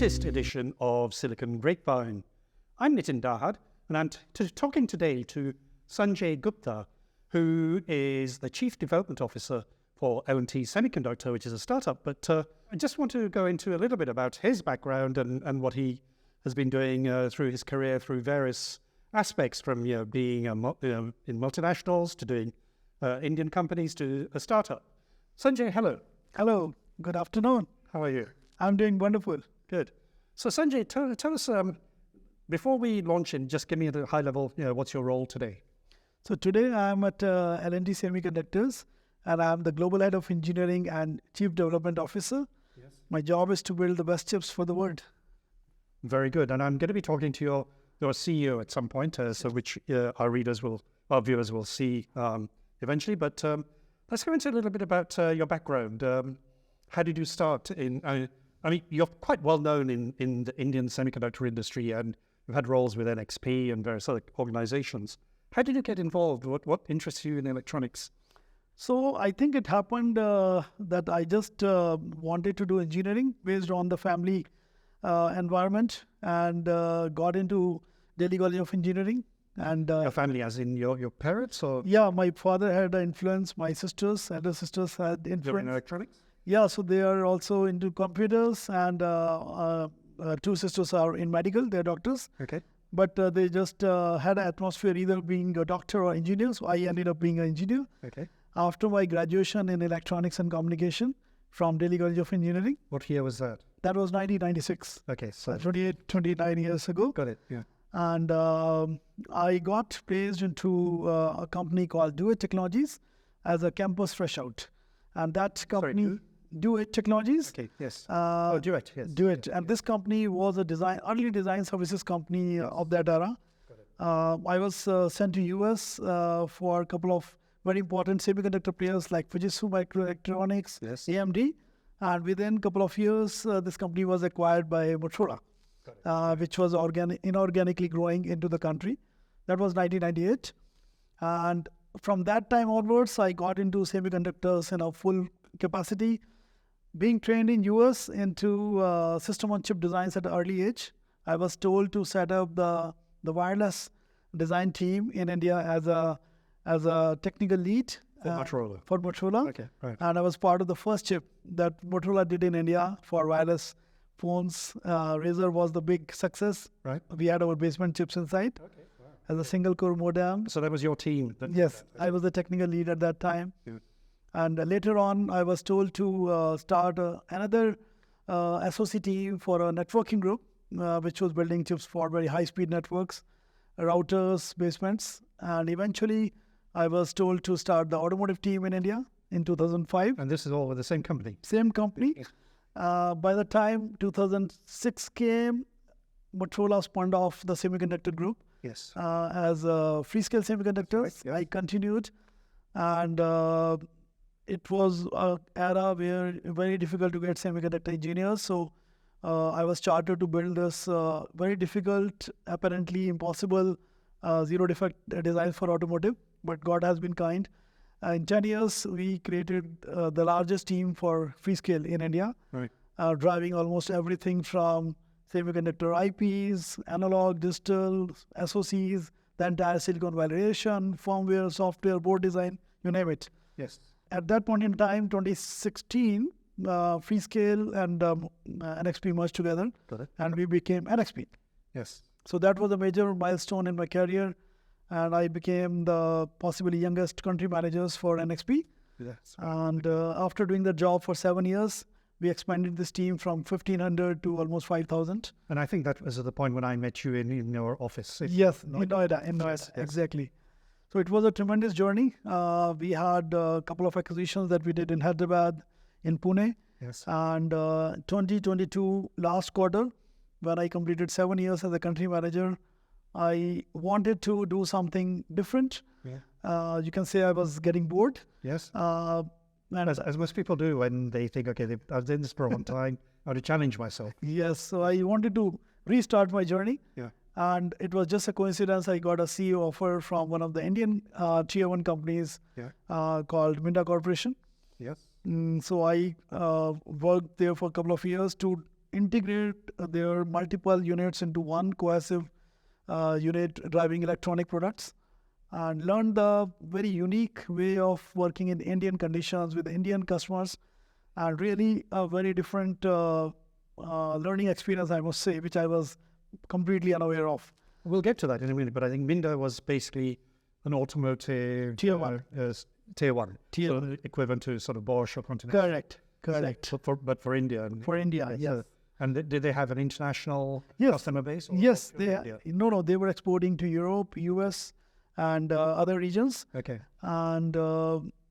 latest edition of Silicon Grapevine. I'm Nitin Dahad, and I'm talking today to Sanjay Gupta, who is the Chief Development Officer for L&T Semiconductor, which is a startup. But I just want to go into a little bit about his background and what he has been doing through his career, through various aspects, from being in multinationals to doing Indian companies to a startup. Sanjay, hello. Hello, good afternoon. How are you? I'm doing wonderful. Good. So Sanjay, tell us, before we launch in, just give me at a high level, what's your role today? So today I'm at L&T Semiconductors, and I'm the Global Head of Engineering and Chief Development Officer. Yes. My job is to build the best chips for the world. Very good. And I'm going to be talking to your CEO at some point, which our viewers will see eventually. But let's go into a little bit about your background. How did you start in? I mean, you're quite well known in the Indian semiconductor industry, and you've had roles with NXP and various other organizations. How did you get involved? What interests you in electronics? So I think it happened that I just wanted to do engineering based on the family environment, and got into Delhi College of Engineering. And Your family, as in your parents, or yeah, my father had influence. My elder sisters had you're in influence. electronics? Yeah, so they are also into computers, and two sisters are in medical. They're doctors. Okay. But they just had an atmosphere either being a doctor or engineer. So I ended up being an engineer. Okay. After my graduation in electronics and communication from Delhi College of Engineering. What year was that? That was 1996. Okay, so 29 years ago. got it. Yeah. And I got placed into a company called Do-It Technologies as a campus fresh out. And that company... Sorry, Do-It Technologies. Okay. Yes. Do-It. Yes. Do-It. Yeah, And this company was a early design services company of that era. I was sent to US for a couple of very important semiconductor players like Fujitsu Microelectronics, Yes. AMD. And within a couple of years, this company was acquired by Motorola, which was inorganically growing into the country. That was 1998. And from that time onwards, I got into semiconductors in a full capacity, being trained in US into system-on-chip designs at an early age. I was told to set up the wireless design team in India as a technical lead. For Motorola. For Motorola. Okay, right. And I was part of the first chip that Motorola did in India for wireless phones. Razr was the big success. Right. We had our basement chips inside as a single core modem. So that was your team? Yes, I was the technical lead at that time. Yeah. And later on, I was told to start another SoC team for a networking group, which was building chips for very high-speed networks, routers, basements. And eventually, I was told to start the automotive team in India in 2005. And this is all with the same company? Same company. Yes. By the time 2006 came, Motorola spun off the semiconductor group Yes. as Freescale Semiconductors. Right, yeah. I continued, and it was an era where very difficult to get semiconductor engineers. So I was chartered to build this very difficult, apparently impossible zero defect design for automotive. But God has been kind. In 10 years, we created the largest team for Freescale in India, Right. driving almost everything from semiconductor IPs, analog, digital, SoCs, the entire silicon validation, firmware, software, board design, you name it. Yes. At that point in time, 2016, Freescale and NXP merged together, Got it. and we became NXP. Yes. So that was a major milestone in my career, and I became the possibly youngest country managers for NXP. Yes. And after doing the job for 7 years, we expanded this team from 1,500 to almost 5,000. And I think that was at the point when I met you in your office. Yes, in Noida, Yes. exactly. So it was a tremendous journey. We had a couple of acquisitions that we did in Hyderabad, in Pune. Yes. And 2022 last quarter, when I completed 7 years as a country manager, I wanted to do something different. Yeah. You can say I was getting bored. Yes. And As most people do when they think, okay, I've done this for a long time, I want to challenge myself. yes, so I wanted to restart my journey. Yeah. And it was just a coincidence. I got a CEO offer from one of the Indian tier 1 companies called Minda Corporation. Yes. So I worked there for a couple of years to integrate their multiple units into one cohesive unit driving electronic products, and learn the very unique way of working in Indian conditions with Indian customers, and really a very different learning experience, I must say, which I was completely unaware of. We'll get to that in a minute, but I think Minda was basically an automotive Tier 1. Tier 1. Tier so 1. equivalent to sort of Bosch or Continental. Correct. But for India. For India, yes. So, and did they have an international Yes. customer base? Or Yes, India? they were exporting to Europe, US, and other regions. Okay. And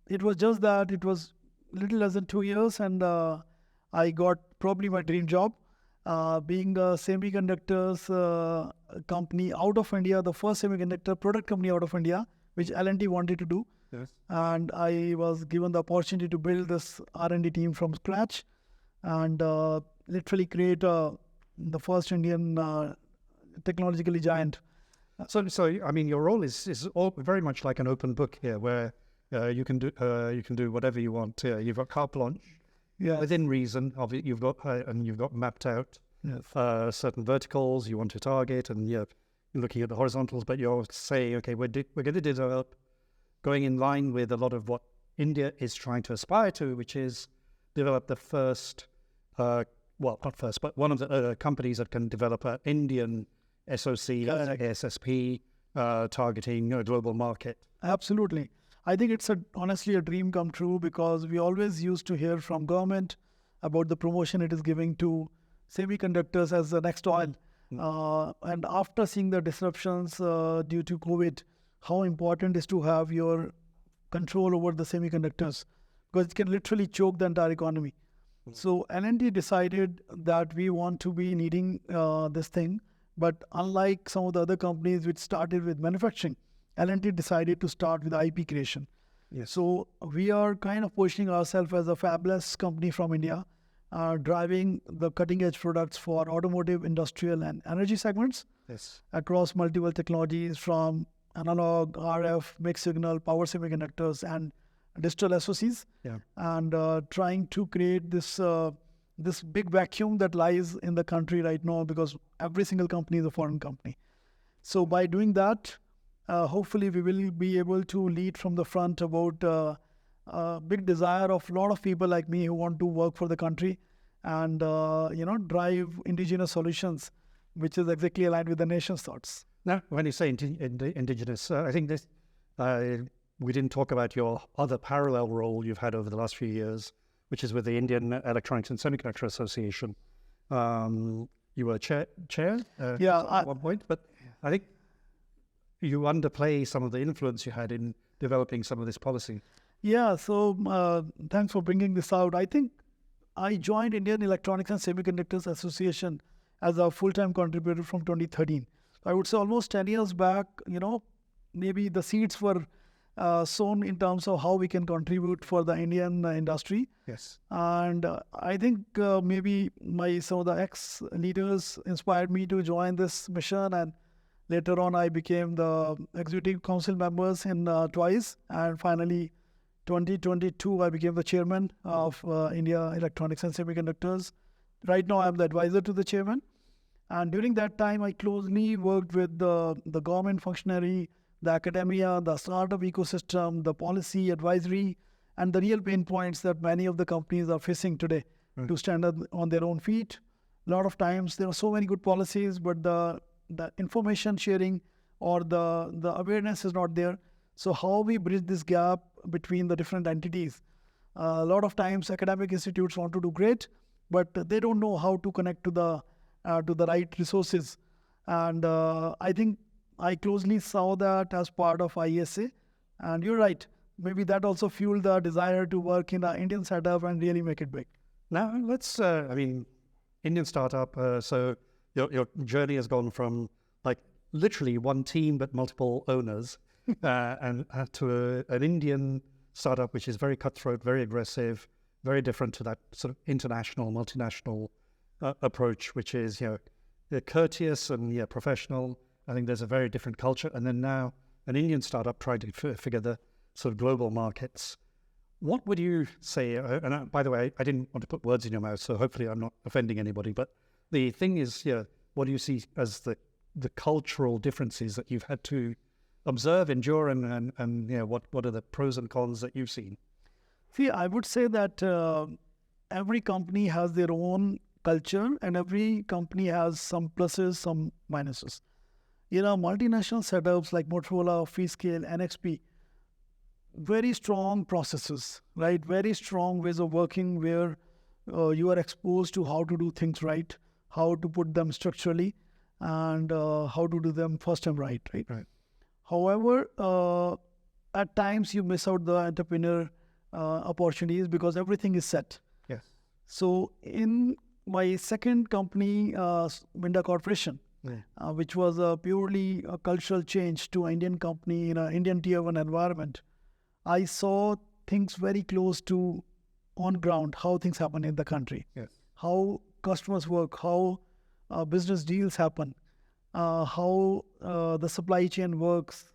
it was just that it was little less than 2 years, and I got probably my dream job, being a semiconductors company out of India, the first semiconductor product company out of India, which L&T wanted to do. Yes. And I was given the opportunity to build this R&D team from scratch, and literally create the first Indian technologically giant. So I mean, your role is all very much like an open book here, where you can do whatever you want. You've got carte blanche, within reason. You've got mapped out certain verticals you want to target, and you're looking at the horizontals. But you're saying, okay, we're going to develop, going in line with a lot of what India is trying to aspire to, which is develop the first, not first, but one of the companies that can develop an Indian SoC, SSP, targeting a global market. Absolutely. I think it's honestly a dream come true, because we always used to hear from government about the promotion it is giving to semiconductors as the next oil. And after seeing the disruptions due to COVID, how important it is to have your control over the semiconductors, because it can literally choke the entire economy. So L&T decided that we want to be needing this thing, but unlike some of the other companies which started with manufacturing, L&T decided to start with IP creation. Yes. So we are kind of positioning ourselves as a fabless company from India, driving the cutting edge products for automotive, industrial, and energy segments. Yes. Across multiple technologies, from analog, RF, mixed signal, power semiconductors, and digital SoCs. Yeah. And trying to create this big vacuum that lies in the country right now, because every single company is a foreign company. So by doing that, hopefully we will be able to lead from the front about a big desire of a lot of people like me who want to work for the country and drive indigenous solutions, which is exactly aligned with the nation's thoughts. Now, when you say indigenous, I think this we didn't talk about your other parallel role you've had over the last few years, which is with the Indian Electronics and Semiconductor Association. You were chair at one point, but I think you underplay some of the influence you had in developing some of this policy. Yeah, so thanks for bringing this out. I think I joined Indian Electronics and Semiconductors Association as a full-time contributor from 2013. I would say almost 10 years back, maybe the seeds were sown in terms of how we can contribute for the Indian industry. Yes. And I think maybe some of the ex-leaders inspired me to join this mission, and later on I became the executive council members in twice, and finally 2022 I became the chairman of India Electronics and Semiconductors. Right now I'm the advisor to the chairman, and during that time I closely worked with the government functionary, the academia, the startup ecosystem, the policy advisory, and the real pain points that many of the companies are facing today to stand up on their own feet. A lot of times there are so many good policies, but the information sharing or the awareness is not there. So how we bridge this gap between the different entities? A lot of times academic institutes want to do great, but they don't know how to connect to the right resources. And I think I closely saw that as part of IESA. And you're right, maybe that also fueled the desire to work in an Indian setup and really make it big. Now let's, Indian startup, so your journey has gone from like literally one team but multiple owners and to an Indian startup which is very cutthroat, very aggressive, very different to that sort of international, multinational approach, which is courteous and professional. I think there's a very different culture. And then now an Indian startup trying to figure the sort of global markets. What would you say, by the way, I didn't want to put words in your mouth, so hopefully I'm not offending anybody, but the thing is, what do you see as the cultural differences that you've had to observe, endure, and what are the pros and cons that you've seen? See, I would say that every company has their own culture and every company has some pluses, some minuses. Multinational setups like Motorola, Freescale, NXP, very strong processes, right? Very strong ways of working where you are exposed to how to do things right, how to put them structurally, and how to do them first time right? However, at times you miss out the entrepreneur opportunities because everything is set. Yes. So in my second company, Minda Corporation, which was a purely a cultural change to an Indian company in an Indian tier 1 environment, I saw things very close to on ground, how things happen in the country, how customers work, how business deals happen, how the supply chain works,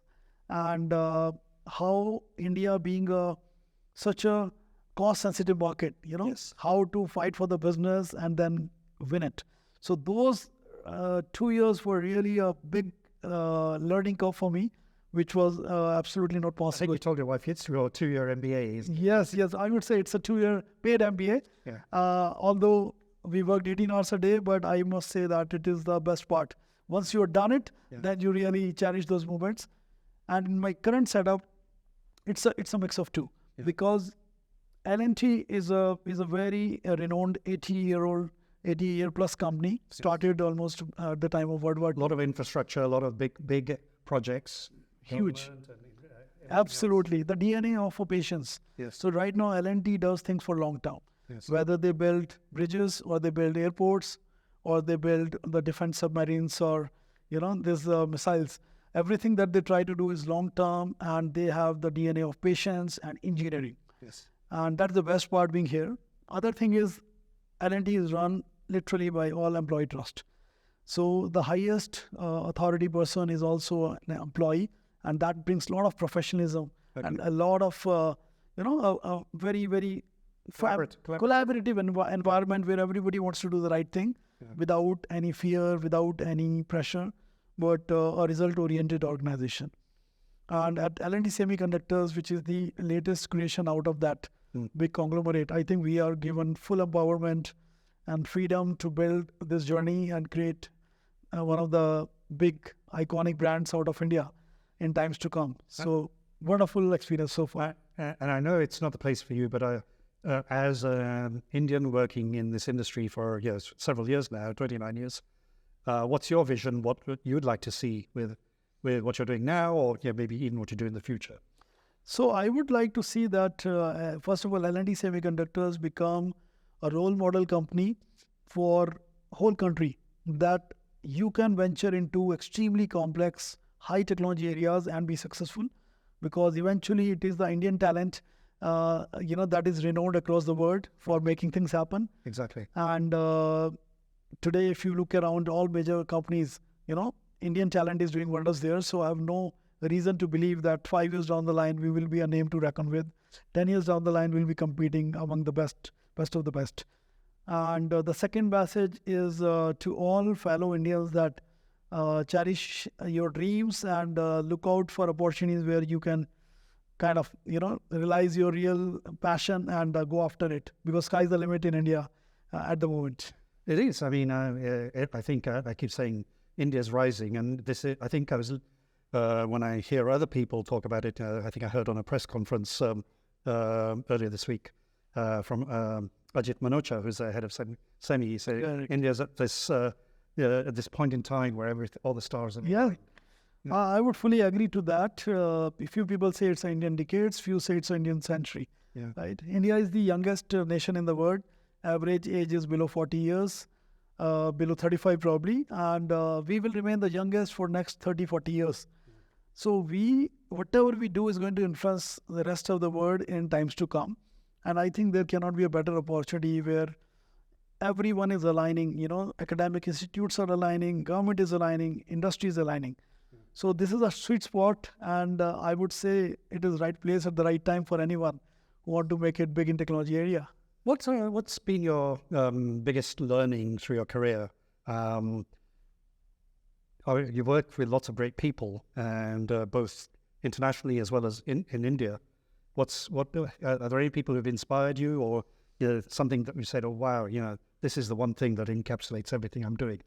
and how India being such a cost-sensitive market, how to fight for the business and then win it. So those 2 years were really a big learning curve for me, which was absolutely not possible. I think you told your wife it's your 2-year MBA. Yes, I would say it's a 2-year paid MBA. Although we worked 18 hours a day, but I must say that it is the best part. Once you're done it, then you really cherish those moments. And in my current setup, it's a mix of two, because L&T is a very renowned 80-year plus company. Started almost at the time of World War II. A lot of infrastructure, a lot of big projects. Huge. Absolutely. The DNA of patience. So right now L&T does things for long term. Whether they build bridges or they build airports or they build the defense submarines or these missiles. Everything that they try to do is long term, and they have the DNA of patience and engineering. And that's the best part being here. Other thing is L&T is run literally by all employee trust. So the highest authority person is also an employee, and that brings a lot of professionalism and a lot of a very, very collaborative environment where everybody wants to do the right thing without any fear, without any pressure, but a result-oriented organization. And at L&T Semiconductors, which is the latest creation out of that big conglomerate, I think we are given full empowerment and freedom to build this journey and create one of the big iconic brands out of India in times to come. So wonderful experience so far. And I know it's not the place for you, but as an Indian working in this industry for several years now, 29 years, what's your vision? What you'd like to see with what you're doing now, or maybe even what you do in the future? So I would like to see that, first of all, L&T Semiconductors become a role model company for whole country, that you can venture into extremely complex, high technology areas and be successful, because eventually it is the Indian talent, that is renowned across the world for making things happen. Exactly. And today, if you look around all major companies, Indian talent is doing wonders there. So I have no reason to believe that 5 years down the line, we will be a name to reckon with. 10 years down the line, we'll be competing among the best of the best. And the second message is to all fellow Indians that cherish your dreams and look out for opportunities where you can kind of, realize your real passion and go after it, because sky's the limit in India at the moment. It is. I mean, I think I keep saying India's rising, and this is, I think I was, when I hear other people talk about it, I think I heard on a press conference earlier this week from Ajit Manocha, who's the head of Semi. He said India's at this point in time where all the stars are. I would fully agree to that. Few people say it's an Indian decades, few say it's an Indian century. Right? India is the youngest nation in the world. Average age is below 40 years, below 35 probably, and we will remain the youngest for next 30, 40 years. So whatever we do is going to influence the rest of the world in times to come. And I think there cannot be a better opportunity where everyone is aligning, academic institutes are aligning, government is aligning, industry is aligning. So this is a sweet spot, and I would say it is right place at the right time for anyone want to make it big in technology area. What's been your biggest learning through your career? You've worked with lots of great people, and both internationally as well as in India. Are there any people who've inspired you, or something that you said, "Oh wow, this is the one thing that encapsulates everything I'm doing"?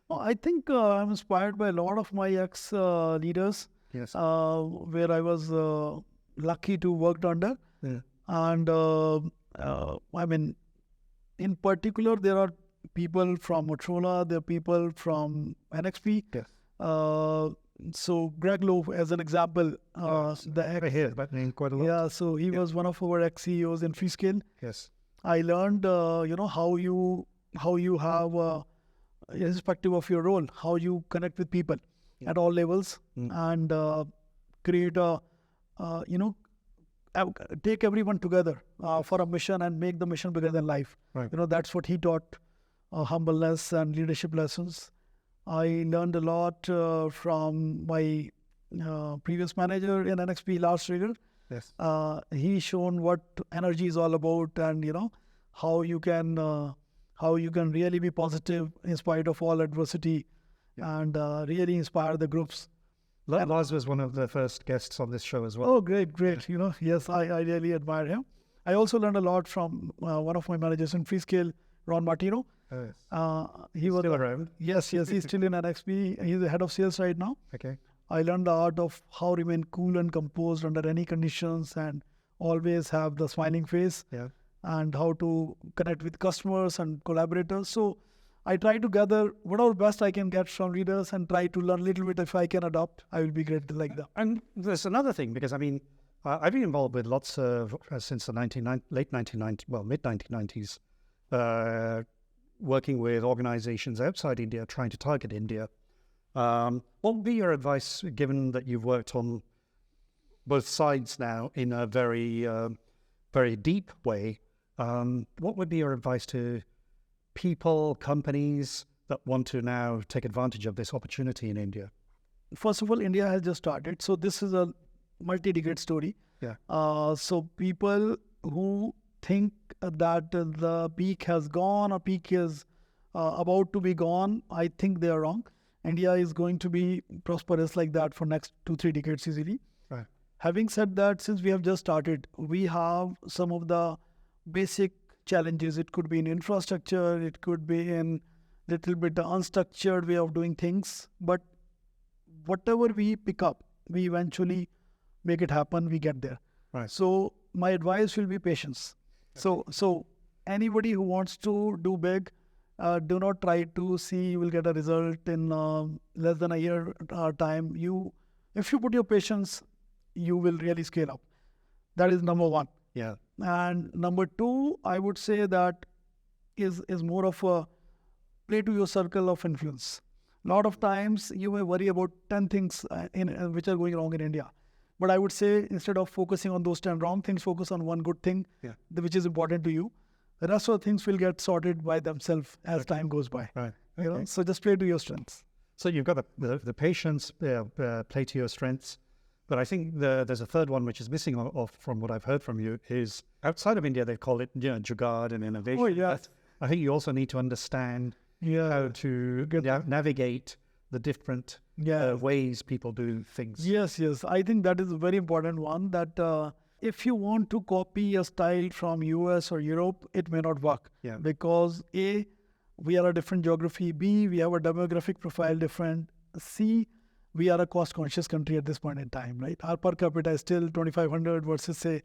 Well, I think I'm inspired by a lot of my ex leaders, Yes. where I was lucky to work under, Yeah. and I mean, in particular, there are people from Motorola, there are people from NXP. Yes. So Greg Lowe, as an example, I hear that name quite a lot. yeah, so he was one of our ex CEOs in Freescale. Yes. I learned, how you have, irrespective of your role, how you connect with people at all levels and create take everyone together for a mission and make the mission bigger than life. Right. That's what he taught, humbleness and leadership lessons. I learned a lot from my previous manager in NXP, Lars Trigger. Yes. He shown what energy is all about, and how you can really be positive in spite of all adversity, and really inspire the groups. Lars was one of the first guests on this show as well. Oh, great. Yes, I really admire him. I also learned a lot from one of my managers in Freescale, Ron Martino. Yes. He was Still around. Yes, he's still in NXP. He's the head of sales right now. Okay. I learned the art of how remain cool and composed under any conditions, and always have the smiling face, Yeah. and how to connect with customers and collaborators. So I try to gather whatever best I can get from leaders and try to learn a little bit. If I can adopt, I will be great like that. And there's another thing, because I've been involved with lots of since the mid-1990s, working with organizations outside India, trying to target India. What would be your advice, given that you've worked on both sides now in a very, very deep way? What would be your advice to people, companies that want to now take advantage of this opportunity in India? First of all, India has just started. So this is a multi-decade story. Yeah. So people who think that the peak has gone or peak is about to be gone, I think they are wrong. India is going to be prosperous like that for next 2-3 decades easily. Right. Having said that, since we have just started, we have some of the basic challenges. It could be in infrastructure, it could be in little bit unstructured way of doing things. But whatever we pick up, we eventually make it happen, we get there. Right. So my advice will be patience. So anybody who wants to do big, do not try to see you will get a result in less than a year time. If you put your patience, you will really scale up. That is number one. Yeah. And number two, I would say that is more of a play to your circle of influence. A lot of times you may worry about 10 things which are going wrong in India. But I would say, instead of focusing on those 10 wrong things, focus on one good thing, which is important to you. The rest of the things will get sorted by themselves as time goes by. Right. So just play to your strengths. So you've got the patience, play to your strengths. But I think there's a third one which is missing off from what I've heard from you, is outside of India, they call it jugaad and innovation. Oh, yeah. I think you also need to understand how to navigate the different ways people do things. Yes. I think that is a very important one, that if you want to copy a style from US or Europe, it may not work. Yeah. Because A, we are a different geography. B, we have a demographic profile different. C, we are a cost-conscious country at this point in time, right? Our per capita is still 2,500 versus, say,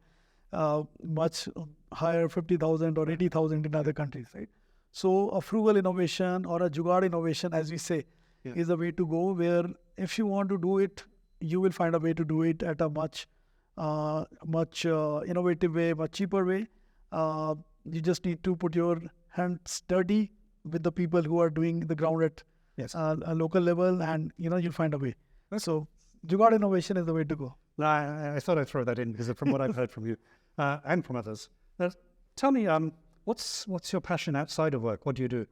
much higher, 50,000 or 80,000 in other countries, right? So a frugal innovation or a jugaad innovation, as we say, is a way to go, where if you want to do it, you will find a way to do it at a much innovative way, much cheaper way. You just need to put your hands dirty with the people who are doing the ground at a local level, and you'll find a way. So jugaad innovation is the way to go. No, I thought I'd throw that in because from what I've heard from you and from others. Tell me, what's your passion outside of work? What do you do?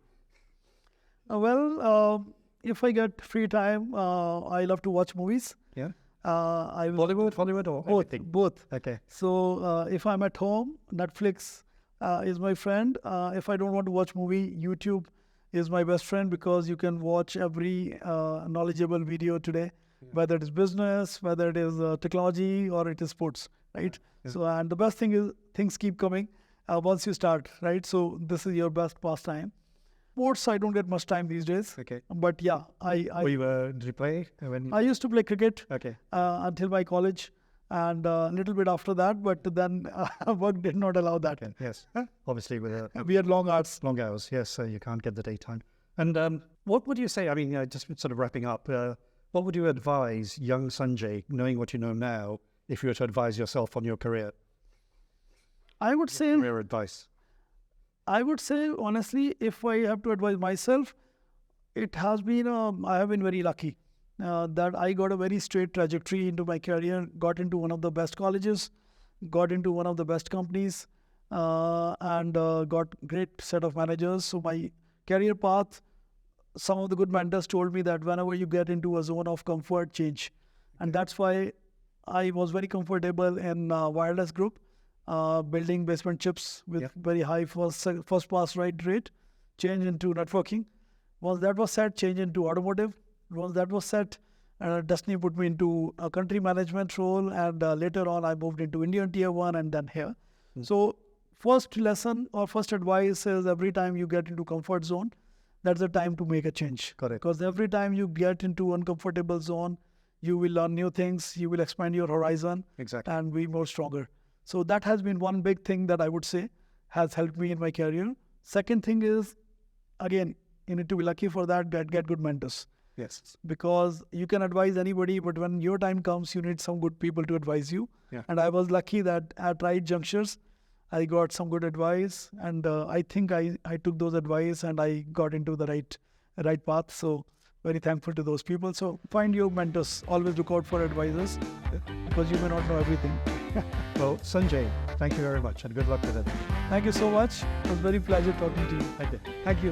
Well, if I get free time, I love to watch movies. Yeah. I will Hollywood, or both. everything? Both. Okay. So if I'm at home, Netflix is my friend. If I don't want to watch movie, YouTube is my best friend, because you can watch every knowledgeable video today, whether it is business, whether it is technology, or it is sports, right? Yeah. So, and the best thing is things keep coming once you start, right? So this is your best pastime. Sports, I don't get much time these days. Okay. But yeah, Did you play when? I used to play cricket Okay. until my college, and a little bit after that, but then work did not allow that. Okay. Yes. Obviously, with We had long hours. long hours, yes, so you can't get the daytime. And what would you say? I mean, just sort of wrapping up. What would you advise young Sanjay, knowing what you know now, if you were to advise yourself on your career? I would say, Career advice. honestly, if I have to advise myself, it has been, I have been very lucky that I got a very straight trajectory into my career, got into one of the best colleges, got into one of the best companies, and got great set of managers. So my career path, some of the good mentors told me that whenever you get into a zone of comfort, change. And that's why I was very comfortable in wireless group, building basement chips with very high first pass right rate, change into networking. Once that was set, change into automotive. Once that was set, Destiny put me into a country management role, and later on I moved into Indian Tier 1 and then here. So first lesson or first advice is, every time you get into comfort zone, that's the time to make a change. Correct. Because every time you get into uncomfortable zone, you will learn new things, you will expand your horizon, Exactly. and be more stronger. So that has been one big thing that I would say has helped me in my career. Second thing is, again, you need to be lucky for that, get good mentors. Yes. Because you can advise anybody, but when your time comes, you need some good people to advise you. Yeah. And I was lucky that at right junctures, I got some good advice, and I think I took those advice and I got into the right path. So very thankful to those people. So find your mentors. Always look out for advisors, because you may not know everything. Well, Sanjay, thank you very much, and good luck with it. Thank you so much. It was very pleasure talking to you. Thank you. Thank you.